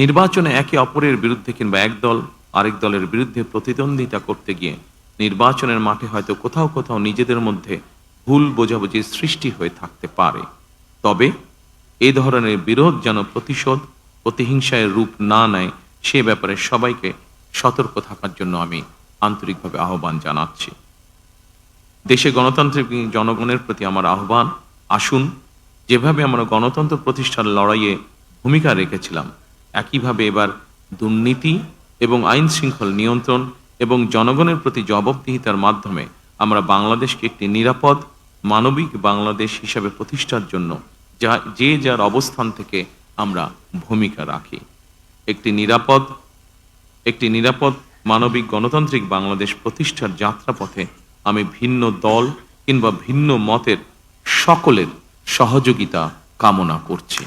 নির্বাচনে একে অপরের বিরুদ্ধে কিংবা এক দল আরেক দলের বিরুদ্ধে প্রতিদ্বন্দ্বিতা করতে গিয়ে নির্বাচনের মাঠে হয়তো কোথাও কোথাও নিজেদের মধ্যে ভুল বোঝাবুঝির সৃষ্টি হয়ে থাকতে পারে। তবে এ ধরনের বিরোধ যেন প্রতিহিংসায় রূপ না নেয় সে ব্যাপারে সবাইকে সতর্ক থাকার জন্য আমি আন্তরিকভাবে আহ্বান জানাচ্ছি। দেশে গণতান্ত্রিক জনগণের প্রতি আমার আহ্বান, আসুন যেভাবে আমরা গণতন্ত্র প্রতিষ্ঠার লড়াইয়ে ভূমিকা রেখেছিলাম একইভাবে এবার দুর্নীতি এবং আইন শৃঙ্খল নিয়ন্ত্রণ এবং জনগণের প্রতি জবাবদিহিতার মাধ্যমে আমরা বাংলাদেশকে একটি নিরাপদ মানবিক বাংলাদেশ হিসাবে প্রতিষ্ঠার জন্য যে যার অবস্থান থেকে আমরা ভূমিকা রাখি। একটি নিরাপদ মানবিক গণতান্ত্রিক বাংলাদেশ প্রতিষ্ঠার যাত্রাপথে আমি ভিন্ন দল কিংবা ভিন্ন মতের সকলের সহযোগিতা কামনা করছি।